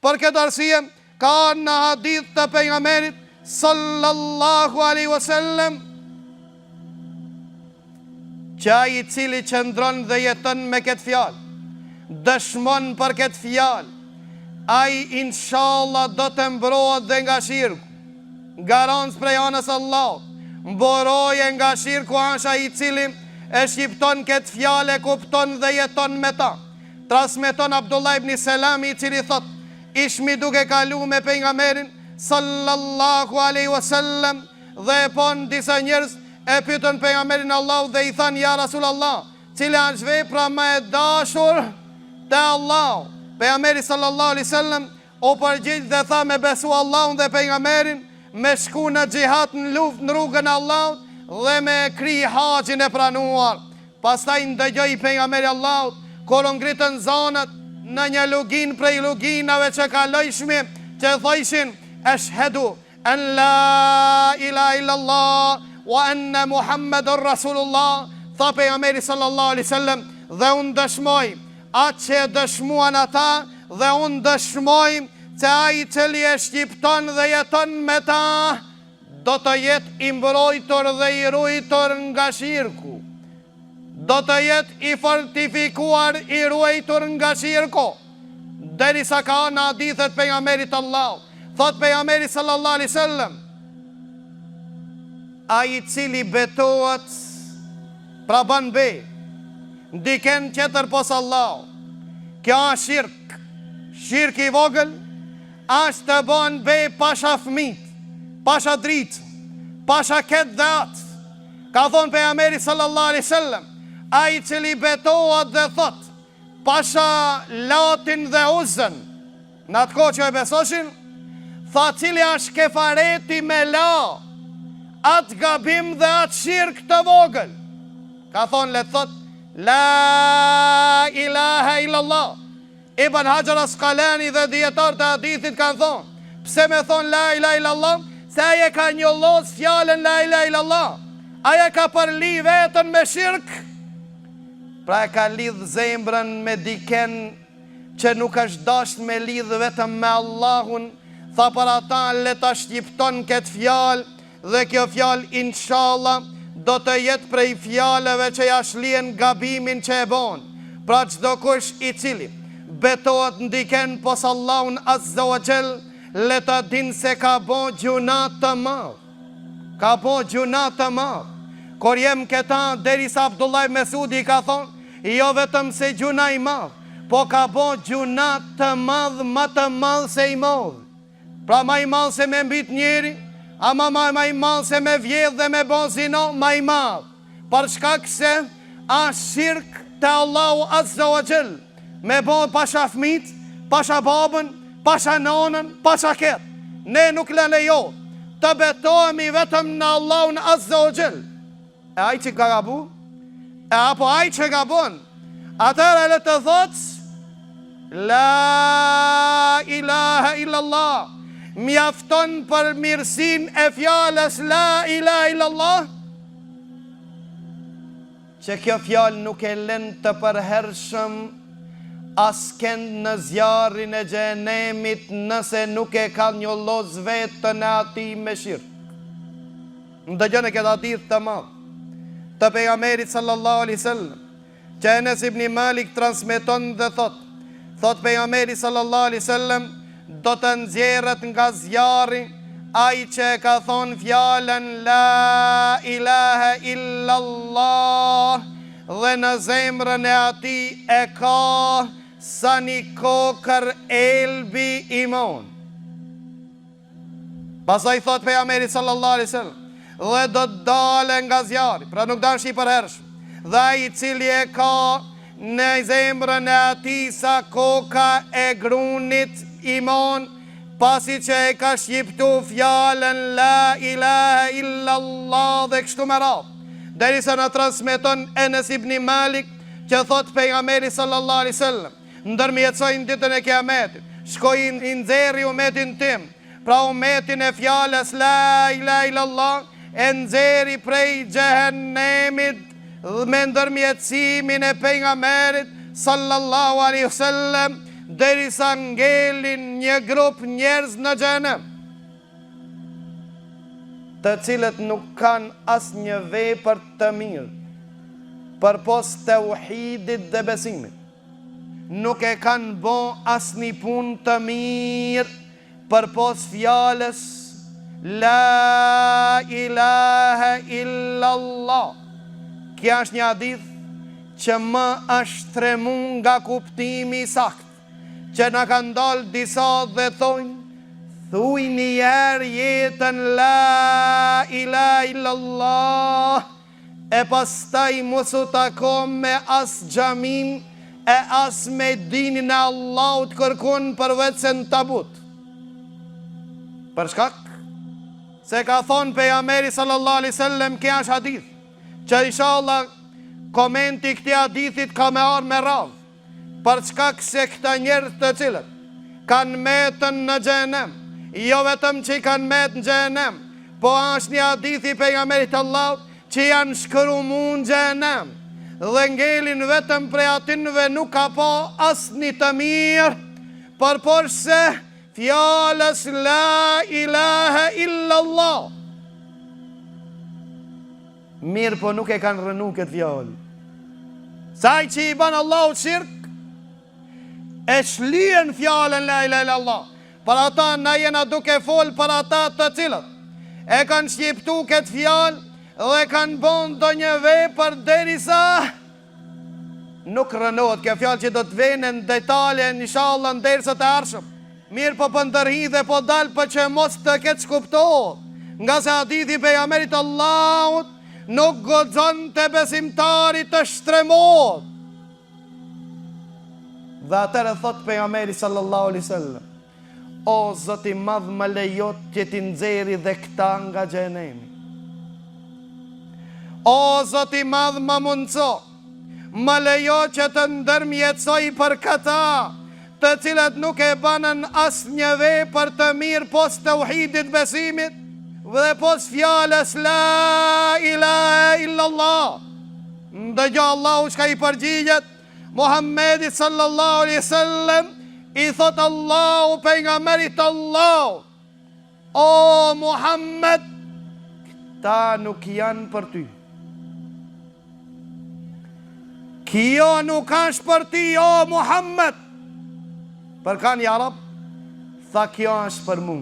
Për këtë arsye, ka në hadith të pejgamberit sallallahu alaihi wasallam që ai i cili qëndron dhe jeton me këtë fjalë, dëshmon për këtë fjalë, ai inshallah do të mbrohet dhe nga shirku. Garancë prej anës Allah, mboroje nga shirku është ai i cili e shqipton këtë fjalë, e kupton dhe jeton me ta. Transmeton Abdullah ibn Selami, i cili thot, ishmi duke kalu me pejgamberin sallallahu alaihi wasallam dhe e pon disa njerëz e pyetën pejgamberin Allah dhe i than, ja Rasulallah, cila është vepra më e dashur te Allah? Pejgamberi sallallahu alaihi wasallam u përgjigj dhe tha, me besu Allahun dhe pejgamberin, me shku në xihad në luftë në rrugën e Allahut dhe me kri haxhin e pranuar. Pastaj ndëgjoi pejgamberi Allahut kur ngritën zonat në një lugin prej luginave që kalojshme, që thojshin ashhadu an la ilaha illallah wa anna Muhammadur Rasulullah. Tha pejgamberi sallallahu alaihi wasallam, dhe unë dëshmoj atë që dëshmuan ata, dhe unë dëshmoj që ai i cili e shqipton dhe jeton me ta do të jetë i mbrojtur dhe i ruajtur nga shirku. Do të jetë i fortifikuar, i ruajtur nga shirku. Derisa ka në hadithet pejgamberit Allah, thot pejgamberi sallallahu alaihi wasallam, ai i cili betohet, pra ban be, ndiken tjetër pos Allah. Kjo është shirk. Shirk i vogël është të ban be pasha fëmit, pasha dritë, pasha ketë dhe atë. Ka thonë pejgamberi sallallahu alaihi wasallam, ai i cili betohet dhe thot, pasha Latin dhe Uzën, në atë kohë që e besoshin, tha cili është kefareti me la atë gabim dhe atë shirk të vogël. Ka thonë, le të thot, la ilaha illallah. Ibn Hajar Asqalani dhe dietar të hadithit kanë thonë, pse me thonë la ilaha illallah? Se aje ka njollos fjallën la ilaha illallah, aje ka përli vetën me shirk, pra e ka lidh zemrën me diken që nuk është dasht me lidh vetëm me Allahun. Tha për ata, le ta shqipton këtë fjallë, dhe kjo fjallë inshallah do të jetë prej fjallëve që ja shlien gabimin që e bon. Pra çdo kush i cili betohet ndiken pos Allahun azza wa jall, le ta din se ka bo gjuna të madh. Ka bo gjuna të madh. Kur jem këta, derisa Abdullah Mesudi ka thonë, jo vetëm se gjuna i madh, po ka bo gjuna të madh, më të madh se i madh. Pra ma i madh se me mbit njeri, ama ma i madh se me vjedh dhe me bon zino, ma i madh. Për shkak se a shirk të Allahu azza wa jall, me bon pasha fmit, pasha babën, pasha nonën, pasha ketë. Ne nuk le lejo të betohemi vetëm në Allahun azza wa jall. E ai që ka gabu, e apo ai që gabon, atëra le të thotë la ilaha illallah. Mjafton për mirësin e fjallës la ilaha illallah, që kjo fjallë nuk e len të përhershëm asken në zjarin e xhenemit nëse nuk e ka njollos vetën e ati me shirk. Ndëgjën e këtë hadith të madh të pejgamberit sallallahu alaihi wasallam, që Enes ibn Malik transmeton dhe thot pejgamberi sallallahu alaihi wasallam, do të nxjerrët nga zjarri ai që ka thonë fjallën la ilaha illallah dhe në zemrën e ati e ka sa një kokër elbi imon. Pasaj thot pejgamberi sallallahu alaihi wasallam, dhe do të dale nga zjarri, pra nuk dash i përhershëm, dhe ai i cili e ka në zemrën e ati sa koka e grunit imon, pasi që e ka shqiptu fjallën la ilaha illallah dhe kështu me radhë. Derisa në transmeton Enes ibn Malik, që thot pejgamberi sallallahu alaihi wasallam, ndërmjetësojnë ditën e kiametit, shkojnë i nxerri umetin tim, pra umetin e fjallës la ilaha illallah, e nxerri prej xhehenemit me ndërmjetësimin e pejgamberit sallallahu alaihi wasallam, derisa ngelin një grup njerëz në xhenem, të cilët nuk kanë asnjë vepër të mirë përpos tauhidit dhe besimit. Nuk e kanë bo asnjë punë të mirë përpos fjalës La ilaha illallah. Kja është një hadith që më është tremu nga kuptimi sakt, që na kanë dalë disa dhe thojnë, thuj një herë jetën La ilaha illallah, e pastaj mos u tako me as xhamin e as me dinin e Allahut kërkon përveç se në tabut. Për shkak se ka thonë pejgamberi sallallahu alaihi wasallam, kja është hadith që inshallah komenti këtij hadithit ka me arë me radhë, për shkak se këta njerëz të cilët kanë metën në xhenem, jo vetëm që kanë metë në xhenem, po është një hadith i pejgamberit Allahut që janë shkëruar në xhenem dhe ngelin vetëm prej atinve nuk ka pa asnjë të mirë përposh se fjalës La ilaha illallah. Mirë po nuk e kanë rënu këtë fjallë. Saj që i banë Allahu shirk, e shlyen fjallën La ilaha illallah. Për ata na jena duke folë për ata të cilët e kanë shqiptu këtë fjallë dhe kanë bon do një vepër derisa nuk rënohet. Kjo fjallë që do të vene në detalje inshallah në dersat e arshëm. Mirë po pëndërhi dhe po dalë për që mos të ketë shkuptohet, nga se hadithi pejgamberit Allahut nuk goxon të besimtari të shtremohet. Dhe atëre thot pejgamberi sallallahu alaihi wasallam, o Zoti madh më lejot që ti nxjerri dhe këta nga xhenemi. O Zoti madh më mundso, më lejot që të ndërmjetësoj për këta të cilat nuk e banën asnjë vepër të mirë pos tauhidit besimit dhe pos fjalës La ilaha illallah. Ndëgjo Allahu çka i përgjigjet Muhammedit sallallahu alaihi wasallam, i thot Allahu pejgamberit Allahu, o Muhammed, këta nuk janë për ty. Kjo nuk është për ty, o Muhammed. Për kanë ja Rab, tha kjo është për mu.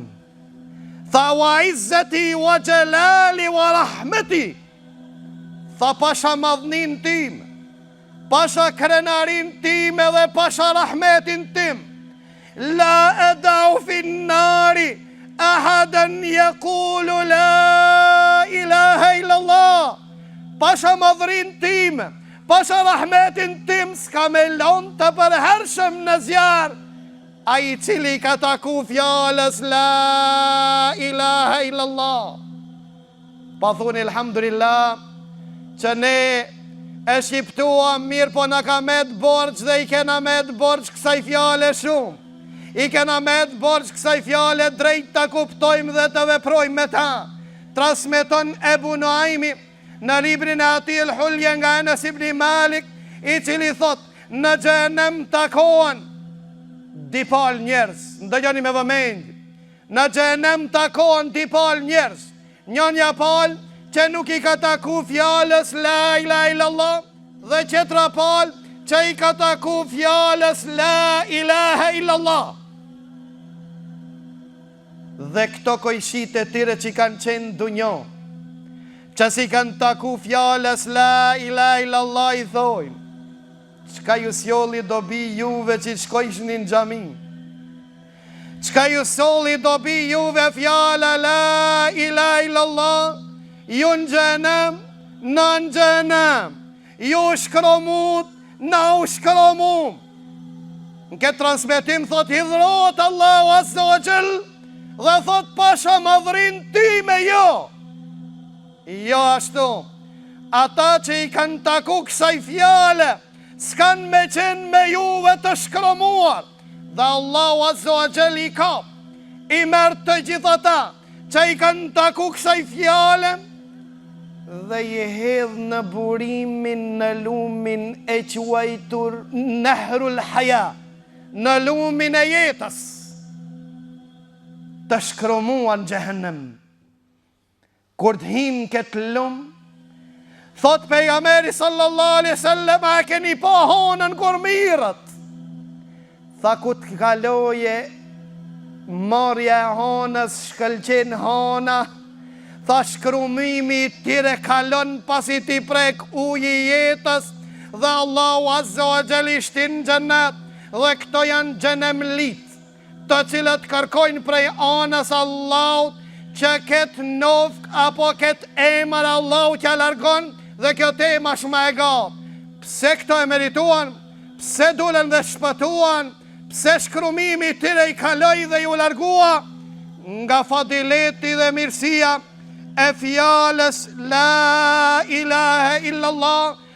Tha wa izzeti wa gjelali wa rahmeti, tha pasha madhnin tim, pasha krenarin tim edhe pasha rahmetin tim, la edau fin nari ahadan yaqulu la ilaha illallah. Pasha madhrin tim, pasha rahmetin tim, s'ka me lon të përhershëm në zjarë a i cili ka taku fjallës La ilaha illallah. Pa thuni alhamdulillah që ne e shqiptua mirë, po në ka met borç dhe i kena met borç kësaj fjale shumë. I kena met borç kësaj fjale drejt të kuptojmë dhe të veprojmë me ta. Transmeton Ebu Nuaimi në librin e ati El Hulje nga Enes ibn Malik, i cili thot, në xhenem takohen dipal njerëz, ndëgjoni me vëmendje. Në xhenem takohen dipal njerëz. Njënja pal që nuk i ka taku fjalës La ilaha illallah dhe qetra pal që i ka taku fjalës La ilaha illallah. Dhe këto kojshit e tire që kanë qenë dunjo, që si kanë taku fjalës La ilaha illallah, i thojnë, qka ju sjolli dobi juve që shkojshni në xhami? Qka ju sjolli dobi juve fjala La ilaha illallah? Ju në xhenem, në xhenem, ju shkromut, na u shkromum. Në këtë transmetim thot hidhrot Allahu azza wa jall dhe thot pasha madhrin ti me jo. Jo ashtu, ata që i kanë taku kësaj fjale s'kan me qenë me juve të shkromuar, dhe Allahu azza wa jall i kap, i merë të gjithata që i kanë taku kësaj fjale dhe i hedh në burimin, në lumin e quajtur Nehrul Haya, në lumin e jetës, të shkruan xhehenem. Kur të hinë këtë lumë, thot pejgamberi sallallahu alaihi wasallam, a keni pa honën kur mirët? Tha ku të kaloje marrja e honës, shkëlqen hona. Tha shkrumimi tire kalon pasi ti prek uji jetës, dhe Allahu azza wa jalla ishtin xhennet, dhe këto janë xhenemlit, të cilët kërkojnë prej anës Allahut që ketë nofk apo ketë emër Allahu që largon, dhe kjo tema shumë e gatë. Pse këto e merituan, pse dulen dhe shpëtuan, pse shkrumimi tire i kaloi dhe ju largua? Nga fadileti dhe mirësia e fjalës la ilaha illallah